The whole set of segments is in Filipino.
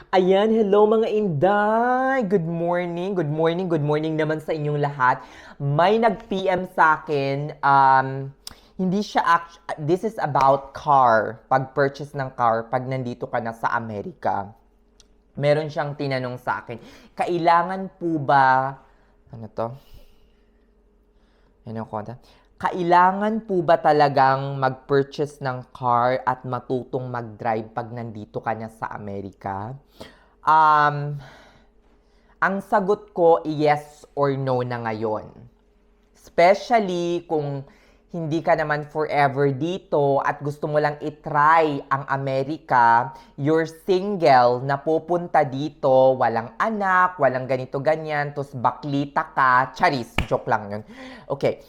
Ayan, hello mga Inday! Good morning, good morning, good morning naman sa inyong lahat. May nag-PM sa akin, hindi siya this is about car, pag-purchase ng car pag nandito ka na sa Amerika. Meron siyang tinanong sa akin, kailangan po ba, ano to? Ano ko? Kailangan po ba talagang mag-purchase ng car at matutong mag-drive pag nandito ka na sa Amerika? Um, ang sagot ko, yes or no na ngayon. Especially kung hindi ka naman forever dito at gusto mo lang itry ang Amerika, you're single, na pupunta dito, walang anak, walang ganito-ganyan, tapos baklita ka, charis, joke lang yun. Okay,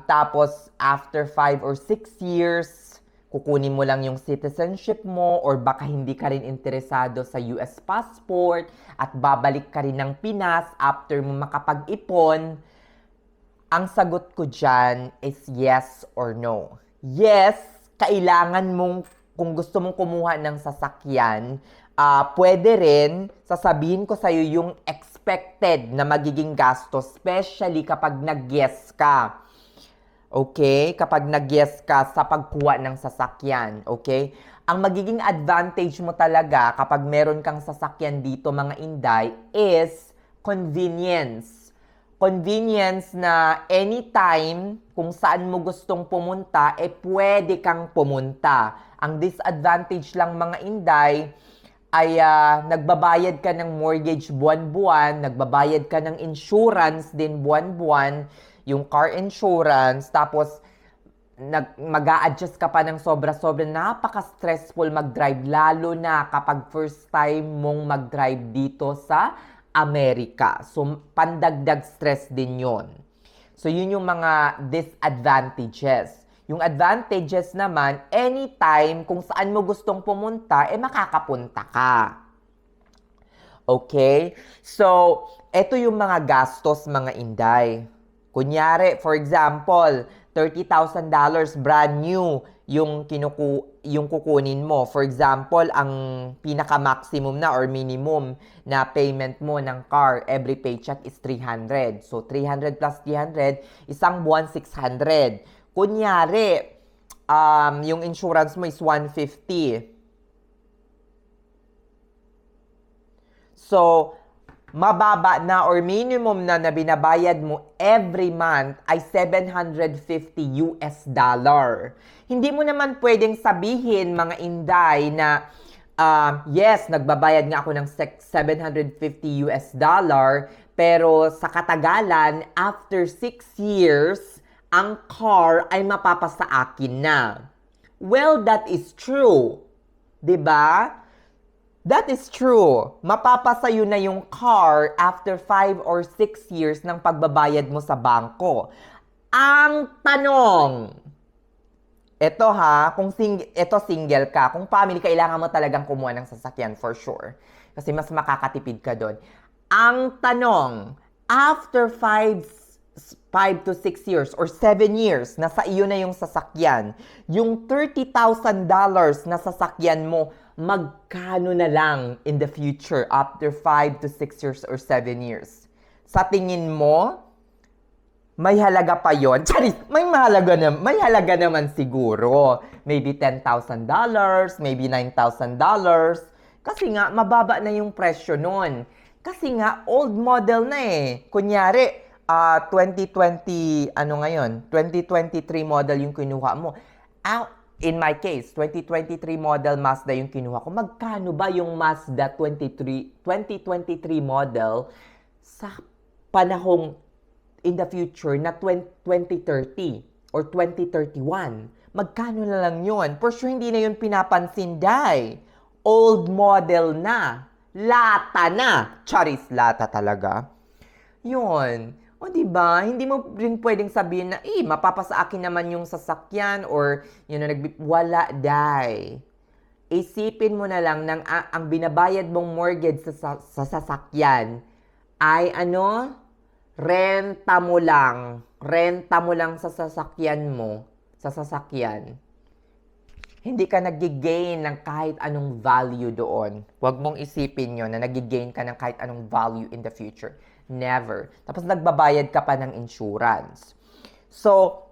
tapos after 5 or 6 years, kukunin mo lang yung citizenship mo or baka hindi ka rin interesado sa US passport at babalik ka rin ng Pinas after mo makapag-ipon. Ang sagot ko dyan is yes or no. Yes, kailangan mong, kung gusto mong kumuha ng sasakyan, pwede rin, sasabihin ko sa'yo yung expected na magiging gastos, especially kapag nag-yes ka. Okay? Kapag nag-yes ka sa pagkuha ng sasakyan. Okay? Ang magiging advantage mo talaga kapag meron kang sasakyan dito, mga Inday, is convenience. Convenience na anytime kung saan mo gustong pumunta, pwede kang pumunta. Ang disadvantage lang, mga Inday, ay nagbabayad ka ng mortgage buwan-buwan, nagbabayad ka ng insurance din buwan-buwan, yung car insurance, tapos mag-a-adjust ka pa ng sobra-sobra. Napaka-stressful mag-drive, lalo na kapag first time mong mag-drive dito sa Amerika. So, pandagdag stress din yon. So, yun yung mga disadvantages. Yung advantages naman, anytime, kung saan mo gustong pumunta, makakapunta ka. Okay? So, eto yung mga gastos, mga Inday. Kunyari, for example, $30,000 brand new yung kukunin mo. For example, ang pinaka-maximum na or minimum na payment mo ng car every paycheck is 300. So, 300 plus 300, isang buwan 600. Kunyari, yung insurance mo is 150. So, mababa na or minimum na binabayad mo every month ay $750. Hindi mo naman pwedeng sabihin, mga Inday, na yes, nagbabayad nga ako ng $750, pero sa katagalan, after 6 years, ang car ay mapapasa akin na. Well, that is true. 'Di ba? That is true. Mapapasayo na yung car after 5 or 6 years ng pagbabayad mo sa bangko. Ang tanong, kung single ka, kung family, kailangan mo talagang kumuha ng sasakyan for sure. Kasi mas makakatipid ka doon. Ang tanong, after 5 to 6 years or 7 years na sa iyo na yung sasakyan, yung $30,000 na sasakyan mo, magkano na lang in the future after 5 to 6 years or 7 years? Sa tingin mo, may halaga pa yon? Charis, may halaga naman siguro. Maybe $10,000, maybe $9,000. Kasi nga, mababa na yung presyo nun. Kasi nga, old model na eh. Kunyari, 2020, 2023 model yung kinuha mo. In my case, 2023 model Mazda yung kinuha ko. Magkano ba yung Mazda 2023 model sa panahong in the future na 2030 or 2031? Magkano na lang yun? For sure, hindi na yun pinapansin, Day. Old model na. Lata na. Charis, lata talaga. Yun. O diba, hindi mo rin pwedeng sabihin na, mapapasa akin naman yung sasakyan or, wala, Day. Isipin mo na lang ang binabayad mong mortgage sa sasakyan ay renta mo lang. Renta mo lang sa sasakyan mo. Sa sasakyan. Hindi ka nagigain ng kahit anong value doon. Huwag mong isipin yon na nagigain ka ng kahit anong value in the future. Never. Tapos nagbabayad ka pa ng insurance. So,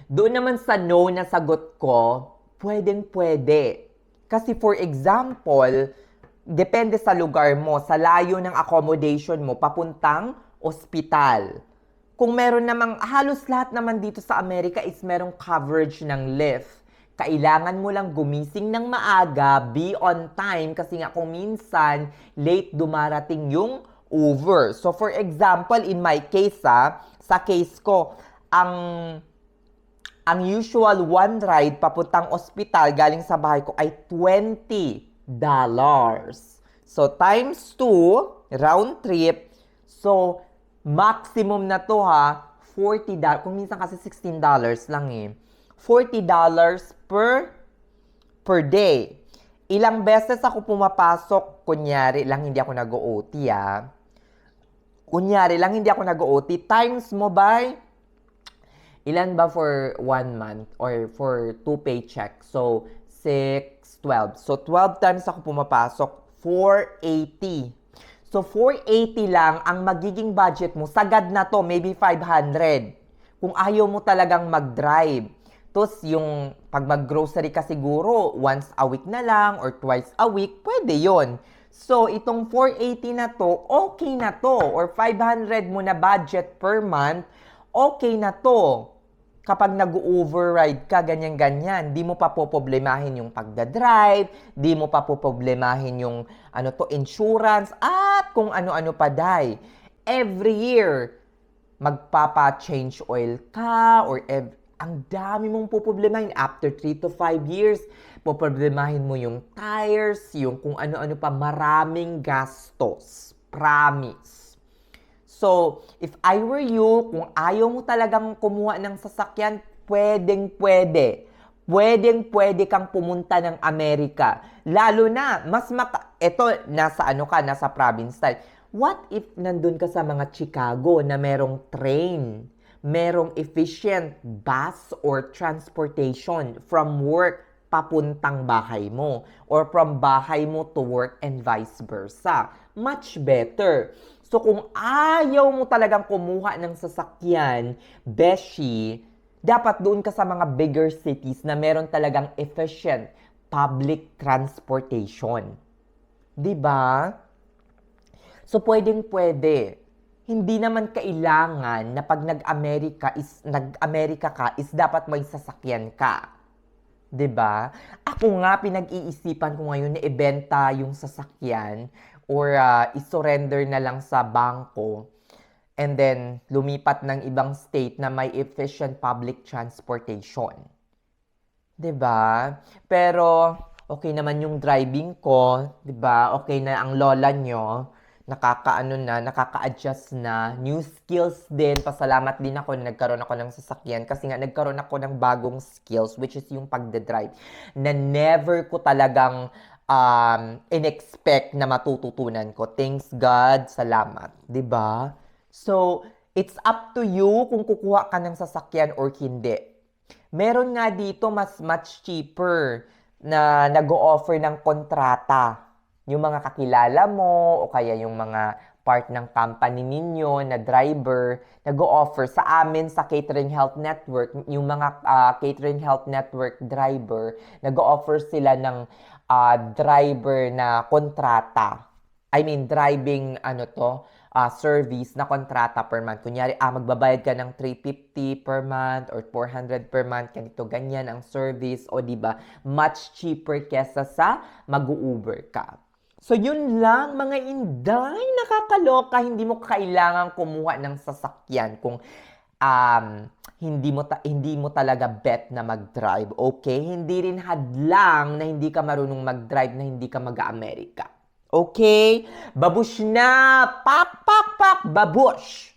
doon naman sa no na sagot ko, pwedeng-pwede. Kasi for example, depende sa lugar mo, sa layo ng accommodation mo, papuntang ospital. Kung meron namang, halos lahat naman dito sa Amerika is merong coverage ng lift. Kailangan mo lang gumising ng maaga, be on time, kasi nga kung minsan, late dumarating yung Uber. So for example, in my case, sa case ko, ang usual one ride papuntang ospital galing sa bahay ko ay $20. So times 2, round trip. So maximum na to $40. Kung minsan kasi $16 lang eh. $40 per day. Ilang beses ako pumapasok, kunyari lang hindi ako nag-OT Kunyari lang hindi ako nag-OT, times mo by ilan ba for 1 month or for 2 paycheck? So 6, 12. So 12 times ako pumapasok, 480. So 480 lang ang magiging budget mo. Sagad na to, maybe 500. Kung ayaw mo talagang mag-drive. Tapos yung pag mag-grocery ka siguro, once a week na lang or twice a week, pwede yon. So, itong 480 na to, okay na to. Or 500 mo na budget per month, okay na to. Kapag nag-override ka, ganyan-ganyan, di mo pa poproblemahin yung pagdadrive, di mo pa poproblemahin yung insurance, at kung ano-ano pa day. Every year, magpapa-change oil ka, or ang dami mong poproblemahin. After 3 to 5 years, poproblemahin mo yung tires, yung kung ano-ano pa, maraming gastos. Promise. So, if I were you, kung ayaw mo talagang kumuha ng sasakyan, pwedeng-pwede. Pwedeng-pwede kang pumunta ng Amerika. Lalo na, eto, nasa province style. What if nandun ka sa mga Chicago na merong train, merong efficient bus or transportation from work papuntang bahay mo or from bahay mo to work and vice versa. Much better. So kung ayaw mo talagang kumuha ng sasakyan, beshi, dapat doon ka sa mga bigger cities na meron talagang efficient public transportation. 'Di ba? So pwedeng-pwede. Hindi naman kailangan na pag nag-Amerika ka is dapat may sasakyan ka. 'Di ba? Ako nga pinag-iisipan ko ngayon na ibenta yung sasakyan or i-surrender na lang sa bangko and then lumipat ng ibang state na may efficient public transportation. 'Di ba? Pero okay naman yung driving ko, 'di ba? Okay na ang lola nyo. Nakaka-adjust na. New skills din. Pasalamat din ako na nagkaroon ako ng sasakyan kasi nga nagkaroon ako ng bagong skills which is yung pagdadrive na never ko talagang in-expect na matututunan ko. Thanks God. Salamat. 'Di ba? So, it's up to you kung kukuha ka ng sasakyan or hindi. Meron nga dito much cheaper na nag-o-offer ng kontrata. Yung mga kakilala mo o kaya yung mga part ng company ninyo na driver, nag-o-offer sa amin sa Catering Health Network, yung mga Catering Health Network driver, nag-o-offer sila ng driver na kontrata. I mean, driving service na kontrata per month. Kunyari, magbabayad ka ng $350 per month or $400 per month, ganito, ganyan ang service. O diba, much cheaper kesa sa mag-Uber ka. So, yun lang, mga inday, nakakaloka. Hindi mo kailangan kumuha ng sasakyan kung hindi mo talaga bet na mag-drive. Okay? Hindi rin hadlang na hindi ka marunong mag-drive, na hindi ka mag-Amerika. Okay? Babush na! Pak, pak, pak! Babush!